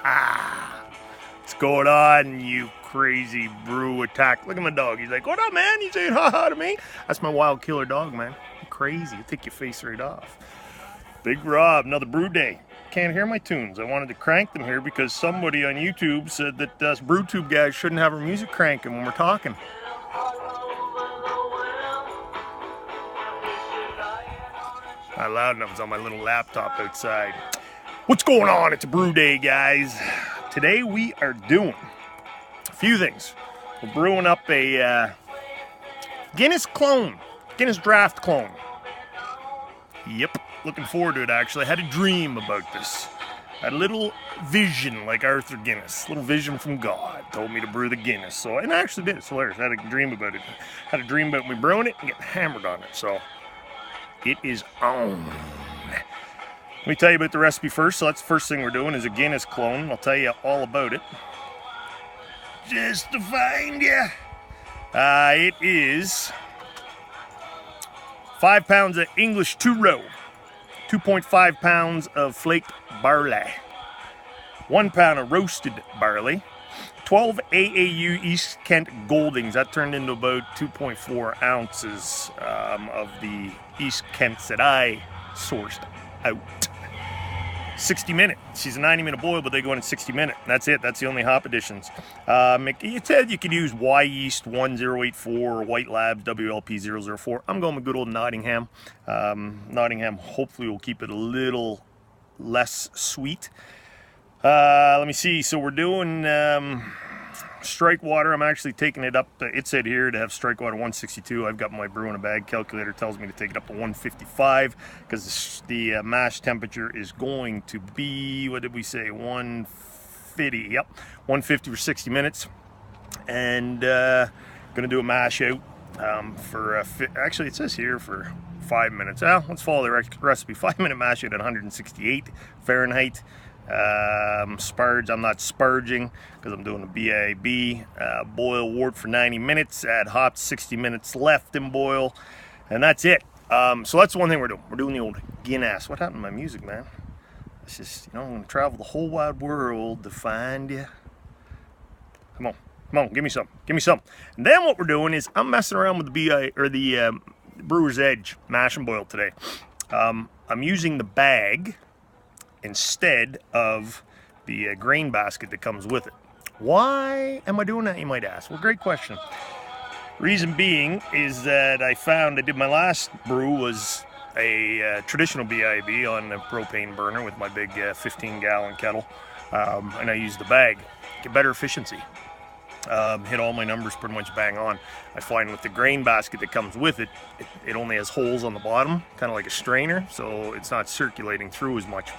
What's going on, you crazy brew attack? Look at my dog. He's like, what up, man? He's saying ha-ha to me. That's my wild killer dog, man. You're crazy. It'll take your face right off. Big Robb, another brew day. Can't hear my tunes. I wanted to crank them here because somebody on YouTube said that us BrewTube guys shouldn't have our music cranking when we're talking. Not loud enough. It's on my little laptop outside. What's going on? It's a brew day, guys. Today we are doing a few things. We're brewing up a Guinness clone, Guinness Draught Clone. Yep, looking forward to it actually. I had a dream about this. I had a little vision like Arthur Guinness, a little vision from God. Told me to brew the Guinness, so and I actually did. It's hilarious. I had a dream about it. I had a dream about me brewing it and getting hammered on it. So it is on. Let me tell you about the recipe first. So that's the first thing we're doing is a Guinness clone. I'll tell you all about it. Just to find you. It is 5 pounds of English 2-row, 2.5 pounds of flaked barley, 1 pound of roasted barley, 12 AAU East Kent Goldings. That turned into about 2.4 ounces of the East Kents that I sourced out. 60 minute. She's a 90-minute boil, but they go in at 60 minute. That's it. That's the only hop additions. It said you could use Y yeast 1084 or White Labs WLP 004. I'm going with good old Nottingham. Nottingham hopefully will keep it a little less sweet. Let me see. So we're doing strike water. I'm actually taking it up. It said here to have strike water 162. I've got my brew in a bag calculator. Tells me to take it up to 155 because the mash temperature is going to be, what did we say, 150. Yep, 150 for 60 minutes. And gonna do a mash out for actually it says here for 5 minutes. Let's follow the recipe. 5-minute mash out at 168 Fahrenheit. Sparge, I'm not sparging because I'm doing a BIB. Boil wort for 90 minutes, add hops, 60 minutes left in boil, and that's it. So that's one thing we're doing. We're doing the old Guinness. What happened to my music, man? It's just, I'm going to travel the whole wide world to find you. Come on, give me some. And then what we're doing is I'm messing around with the Brewer's Edge mash and boil today. I'm using the bag instead of the grain basket that comes with it. Why am I doing that, you might ask? Well, great question. Reason being is that I did my last brew was a traditional BIB on a propane burner with my big 15-gallon kettle, and I used the bag. Get better efficiency. Hit all my numbers pretty much bang on. I find with the grain basket that comes with it, it only has holes on the bottom, kind of like a strainer, so it's not circulating through as much.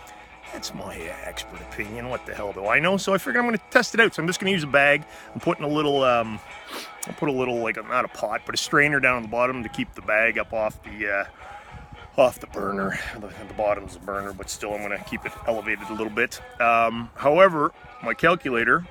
That's my expert opinion. What the hell do I know? So I figured I'm going to test it out. So I'm just going to use a bag. I'm putting a little, I'll put a little, like not a pot, but a strainer down on the bottom to keep the bag up off the burner. The bottom's the burner, but still I'm going to keep it elevated a little bit. However, my calculator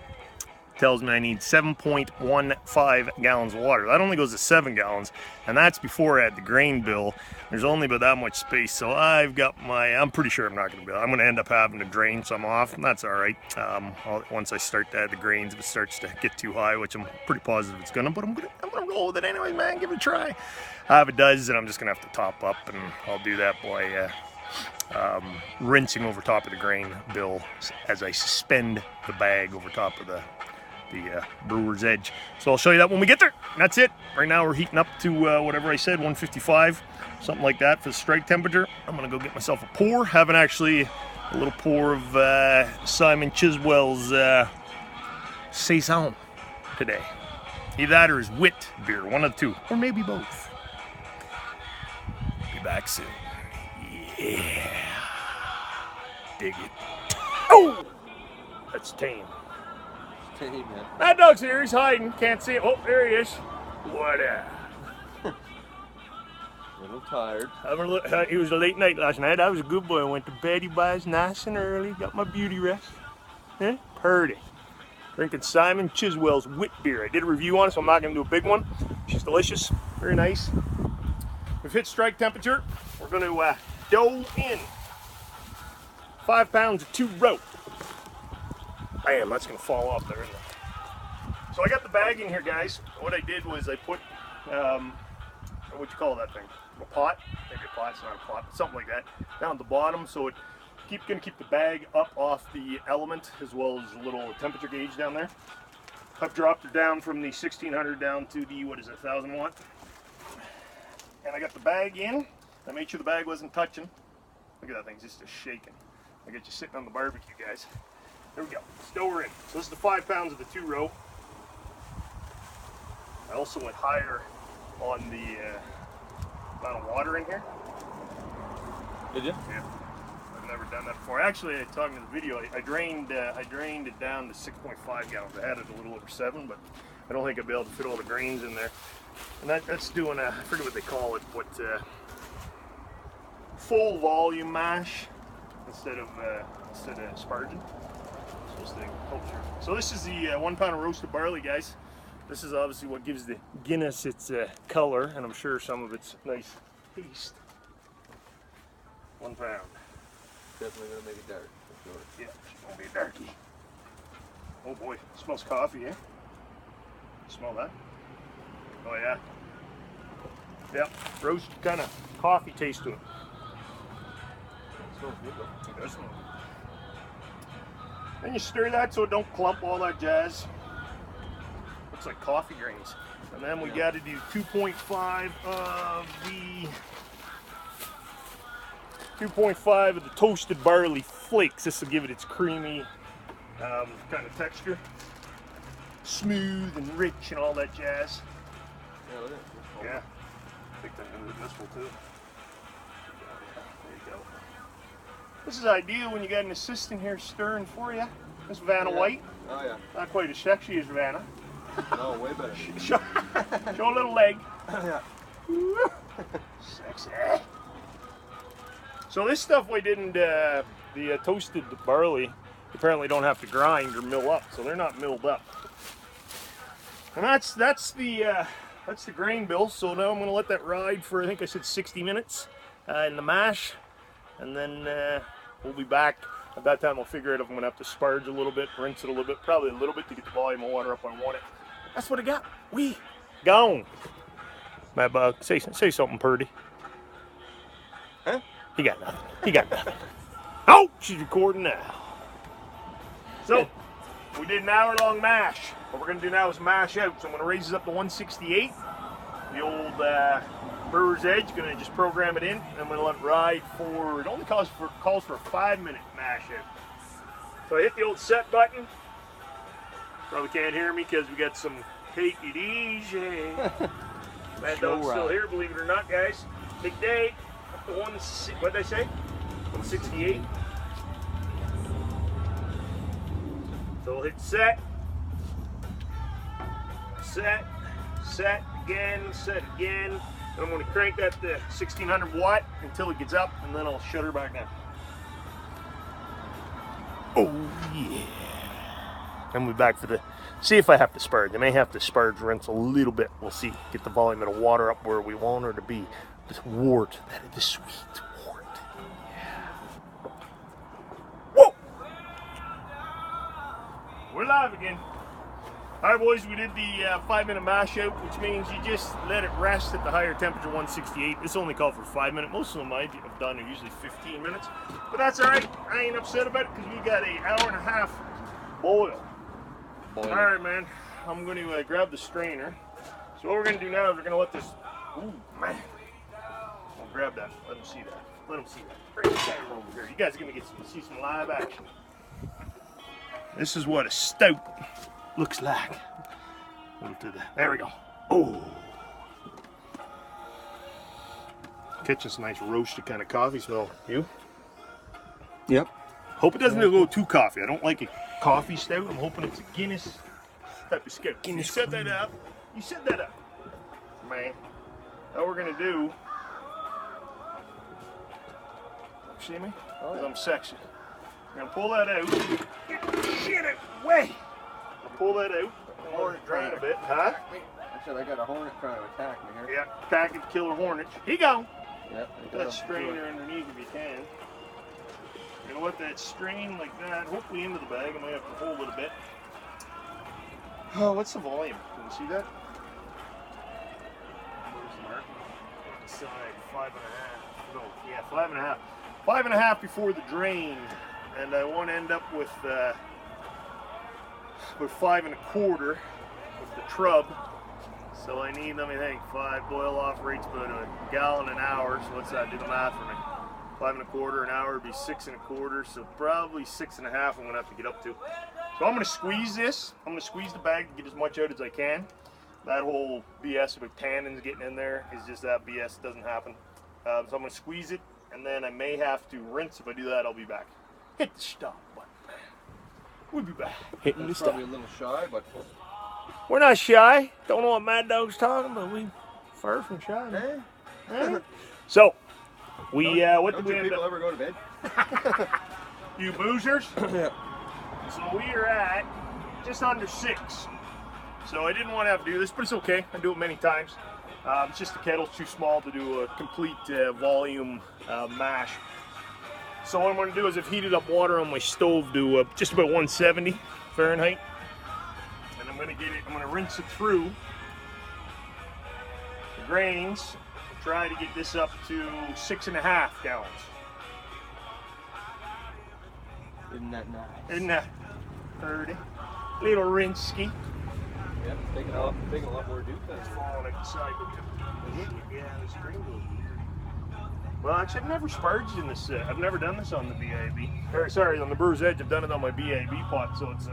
tells me I need 7.15 gallons of water. That only goes to 7 gallons, and that's before I add the grain bill. There's only about that much space, so I'm pretty sure I'm not going to be able. I'm going to end up having to drain some off, and that's all right. Once I start to add the grains, if it starts to get too high, which I'm pretty positive it's going to, but I'm going to roll with it anyway, man. Give it a try. If it does, then I'm just going to have to top up, and I'll do that by rinsing over top of the grain bill as I suspend the bag over top of the Brewer's Edge. So I'll show you that when we get there. That's it. Right now we're heating up to whatever I said, 155, something like that for the strike temperature. I'm gonna go get myself a pour. Having actually a little pour of Simon Chiswell's Saison today. Either that or his wit beer, one of the two, or maybe both. Be back soon. Yeah. Dig it. Oh! That's tame. Hey, man. That dog's here, he's hiding, can't see it. Oh, there he is. What a little tired. It was a late night last night. I was a good boy. I went to bed, he buys nice and early. Got my beauty rest. Purdy. Drinking Simon Chiswell's wit beer. I did a review on it, so I'm not going to do a big one. She's delicious. Very nice. We've hit strike temperature. We're going to dough in 5 pounds of 2-row. Bam, that's gonna fall off there, isn't it? So I got the bag in here, guys. What I did was I put, what you call that thing? A pot? Maybe a pot, it's not a pot, but something like that, down at the bottom, so it gonna keep the bag up off the element, as well as a little temperature gauge down there. I've dropped it down from the 1600 down to the, what is it, 1000 watt. And I got the bag in. I made sure the bag wasn't touching. Look at that thing, just shaking. I got you sitting on the barbecue, guys. There we go. Still we're in. So this is the 5 pounds of the 2-row. I also went higher on the amount of water in here. Did you? Yeah. I've never done that before. Actually, talking to the video, I drained it down to 6.5 gallons. I had it a little over 7, but I don't think I'd be able to fit all the grains in there. And that's doing a, I forget what they call it, but full volume mash instead of sparging. So this is the 1 pound of roasted barley, guys. This is obviously what gives the Guinness its color, and I'm sure some of its nice taste. 1 pound. Definitely gonna make it dark. For sure. Yeah, she's gonna be darky. Oh boy, it smells coffee, eh? Smell that? Oh yeah. Yeah, roast kind of coffee taste to it. It smells good though. It does smell good. Then you stir that so it don't clump, all that jazz. Looks like coffee grains. And then we got to do 2.5 of the toasted barley flakes. This will give it its creamy kind of texture. Smooth and rich and all that jazz. Yeah, look at it. Yeah. I think that this will too. There you go. This is ideal when you got an assistant here stirring for you. This is Vanna White. Oh yeah. Not quite as sexy as Vanna. No, way better. Show a little leg. Yeah. Sexy. So this stuff we didn't, the toasted barley, apparently don't have to grind or mill up, so they're not milled up. And that's the grain bill. So now I'm going to let that ride for, I think I said 60 minutes in the mash, and then we'll be back. At that time I'll figure out if I'm going to have to sparge a little bit, rinse it a little bit, probably a little bit to get the volume of water up I want it. That's what I got. We gone. Mad Bug, say something pretty. Huh? He got nothing. He got nothing. Oh, she's recording now. So, we did an hour-long mash. What we're going to do now is mash out. So I'm going to raise this up to 168. The old brewer's edge. Going to just program it in. And I'm going to let it ride for, it only calls for a 5-minute mash out. So I hit the old set button. Probably can't hear me because we got some take it easy. Mad Dog's still here, believe it or not, guys. Big day. Up to what did I say? 168. So we'll hit set. Set. Set again. Set again. And I'm going to crank that to 1600 watt until it gets up, and then I'll shut her back down. Oh yeah. And we'll be back for the, see if I have to sparge. I may have to sparge, rinse a little bit. We'll see. Get the volume of the water up where we want her to be. This wort, the sweet wort. Yeah. Whoa! We're live again. All right, boys, we did the 5-minute mash out, which means you just let it rest at the higher temperature, 168. This only called for 5 minutes. Most of them I've done are usually 15 minutes. But that's all right. I ain't upset about it because we got an hour and a half boil. All right, man. I'm going to grab the strainer. So what we're going to do now is we're going to let this. Ooh, man. I'll grab that. Let them see that. Let them see that. Bring the camera over here. You guys are going to see some live action. This is what a stout looks like. There we go. Oh. Catching some nice roasted kind of coffee smell. You? Yep. Hope it doesn't go too coffee. I don't like a coffee stout. I'm hoping it's a Guinness type of stout. Guinness. You set that up. You set that up. Man. Now we're going to do. See me? Because I'm sexy. I'm going to pull that out. Get the shit out of the way. I'll pull that out. Or drain a bit. Huh? I said I got a hornet trying to attack me here. Yeah. Attack it, killer hornet. He go. Yep. Put that strainer underneath if you can. I'm gonna let that strain like that, hopefully into the bag. I might have to hold it a bit. Oh, what's the volume? Can you see that? Where's the mark? Side 5.5. No, yeah, 5.5. 5.5 before the drain, and I want to end up with 5 1/4 with the trub. So I need, let me think, 5 boil off rates about a gallon an hour. So what's that? Do the math for me. 5 1/4 an hour would be 6 1/4. So probably 6.5. I'm gonna have to get up to. So I'm gonna squeeze this. I'm gonna squeeze the bag to get as much out as I can. That whole BS about tannins getting in there is just that BS. Doesn't happen. So I'm gonna squeeze it, and then I may have to rinse. If I do that, I'll be back. Hit the stop button. We'll be back. Hitting the stop. Probably a little shy, but we're not shy. Don't know what Mad Dog's talking about. We far from shy. Man. Eh? So we what did we end people up? ever go to bed? You boozers. Yeah. So we are at just under 6. So I didn't want to have to do this, but it's okay. I do it many times. It's just the kettle's too small to do a complete volume mash. So what I'm going to do is I've heated up water on my stove to just about 170 Fahrenheit. And I'm going to rinse it through the grains. Try to get this up to 6.5 gallons. Isn't that nice? Isn't that pretty? Little rinsky. Yeah, it's taking a lot more juice. It's falling like the side. Yeah, the string goes. Well, actually, I've never sparged in this. I've never done this on the BAB. Or sorry, on the Brewer's Edge. I've done it on my BAB pot, so it's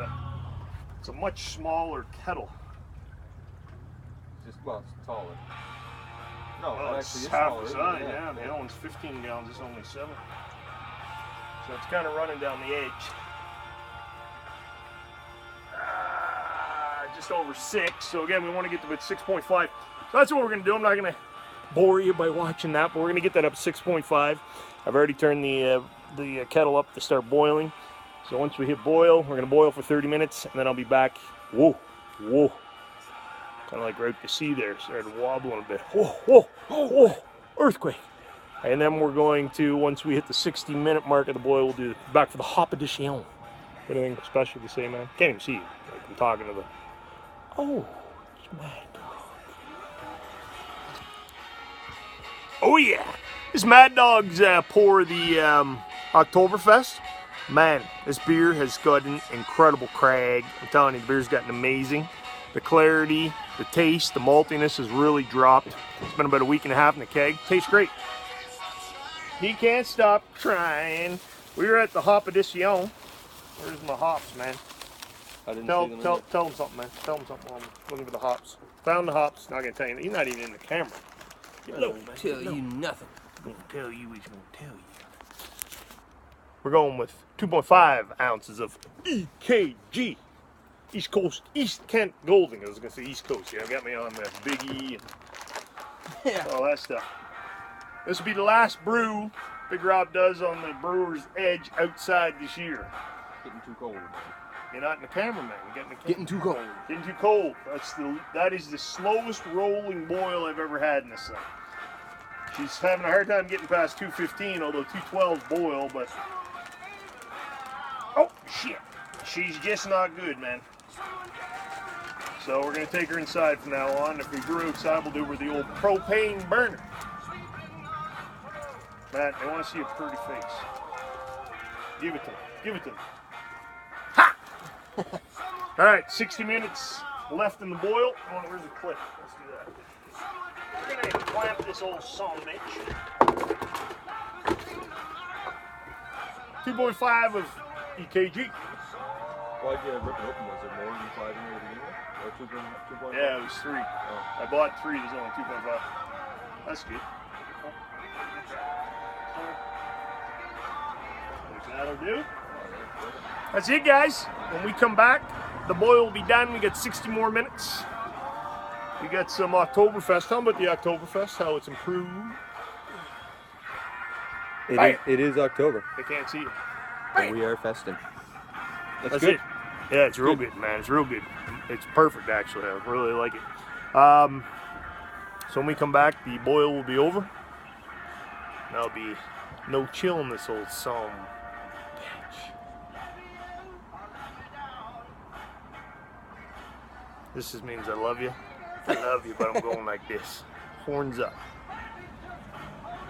a much smaller kettle. Well, it's taller. No, well, it's actually, half smaller. the size. Yeah, the other one's 15 gallons. It's only 7. So it's kind of running down the edge. Just over 6. So again, we want to get to about 6.5. So that's what we're going to do. I'm not going to bore you by watching that, but we're going to get that up 6.5. I've already turned the kettle up to start boiling. So once we hit boil, we're going to boil for 30 minutes, and then I'll be back. Whoa, whoa. Kind of like right to sea there. Started wobbling a bit. Whoa, whoa, whoa. Earthquake. And then we're going to, once we hit the 60-minute mark of the boil, we'll do back for the hop edition. Anything special to say, man? Can't even see you. Like I'm talking to the... Oh, it's Mad Dog. Oh yeah, this Mad Dog's pour the Oktoberfest. Man, this beer has got an incredible crag. I'm telling you, the beer's gotten amazing. The clarity, the taste, the maltiness has really dropped. It's been about a week and a half in the keg. Tastes great. He can't stop trying. We were at the hop edition. Where's my hops, man? I didn't tell see them them something, man. Tell them something. I'm looking for the hops. Found the hops. Not gonna tell you. He's not even in the camera. I don't tell you nothing. Gonna tell you. He's gonna tell you. We're going with 2.5 ounces of EKG. East Coast, East Kent Golding. I was gonna say East Coast. Yeah, got me on the Big E and all that stuff. This will be the last brew Big Robb does on the Brewer's Edge outside this year. Getting too cold. You're not in the camera, man. You're getting too cold. Getting too cold. That is the slowest rolling boil I've ever had in this thing. She's having a hard time getting past 215, although 212 boil, but oh shit, she's just not good, man. So we're gonna take her inside from now on. If we brew outside, we'll do her the old propane burner. Matt, I want to see a pretty face. Give it to me. Give it to me. Ha! All right, 60 minutes left in the boil. Oh, where's the clip? Let's do that. We're gonna clamp this old son of a bitch. 2.5 of EKG. Why'd you rip it open? Was there more than 5 in there to begin with? Or 2.5? Yeah, it was 3. Oh. I bought 3. There's only 2.5. That's good. That'll do. That's it, guys. When we come back, the boil will be done. We got 60 more minutes. We got some Oktoberfest. Tell them about the Oktoberfest, how it's improved. It is October. They can't see it. And we are festing. That's good. It. Yeah, it's real good, man. It's real good. It's perfect, actually. I really like it. So when we come back, the boil will be over. There'll be no chill in this old song. This just means I love you. I love you, but I'm going like this. Horns up.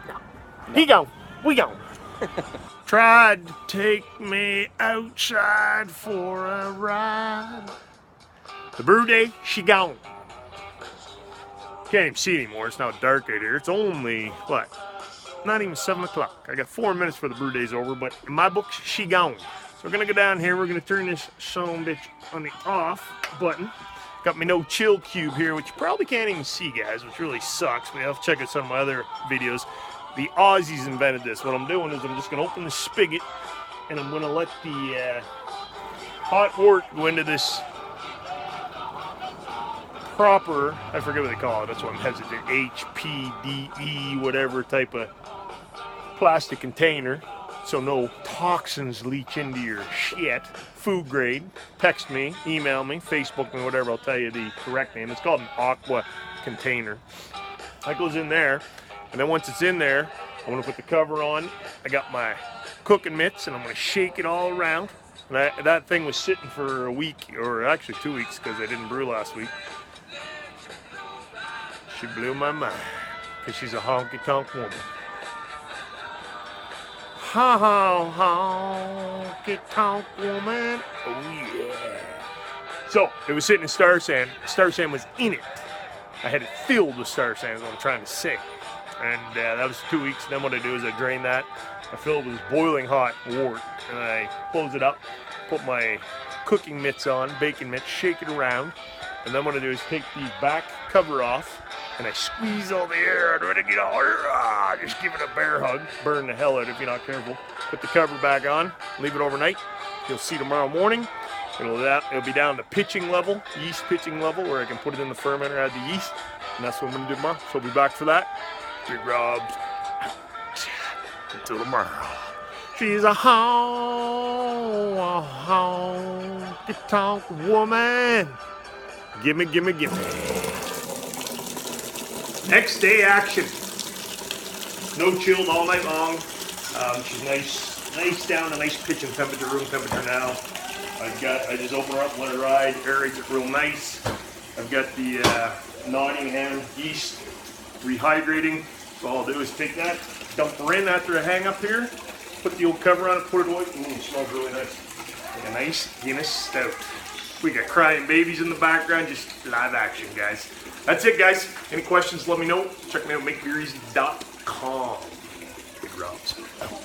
No. He gone. We gone. Tried to take me outside for a ride. The brew day, she gone. Can't even see anymore. It's now dark out here. It's only, what? Not even 7 o'clock. I got 4 minutes for the brew day's over, but in my book, she gone. So we're gonna go down here. We're gonna turn this son bitch on the off button. Got my no chill cube here, which you probably can't even see, guys, which really sucks. But you'll have to check out some of my other videos. The Aussies invented this. What I'm doing is I'm just gonna open the spigot and I'm gonna let the hot wort go into this proper, I forget what they call it, that's why I'm hesitant, HPDE, whatever type of plastic container, so no toxins leach into your shit. Food grade. Text me, email me, Facebook me, whatever, I'll tell you the correct name. It's called an aqua container. That goes in there, and then once it's in there, I'm gonna put the cover on. I got my cooking mitts, and I'm gonna shake it all around. And that thing was sitting for a week, or actually 2 weeks, because I didn't brew last week. She blew my mind, because she's a honky-tonk woman. Honky-tonk woman, oh yeah. So, it was sitting in Star Sand. Star Sand was in it. I had it filled with Star Sand, is what I'm trying to say. And that was 2 weeks. Then what I do is I drain that. I fill it with boiling hot wort, and I close it up, put my cooking mitts on, bacon mitts, shake it around. And then what I do is take the back cover off, and I squeeze all the air out of it and get all, just give it a bear hug. Burn the hell out if you're not careful. Put the cover back on, leave it overnight. You'll see tomorrow morning. It'll be down to pitching level, yeast pitching level, where I can put it in the fermenter, add the yeast. And that's what I'm going to do tomorrow. So I'll be back for that. Big Robb. Until tomorrow. She's a honky-tonk woman. Gimme, gimme, gimme. Next day action. No chilled all night long. She's nice down to nice pitching temperature, room temperature now. I just open her up, let her ride, aerate it real nice. I've got the Nottingham yeast rehydrating. So all I'll do is take that, dump her in after I hang up here, put the old cover on it, put it away. It smells really nice. Like a nice Guinness stout. We got crying babies in the background, just live action, guys. That's it, guys. Any questions, let me know. Check me out, makebeereasy.com. Big Robb's out.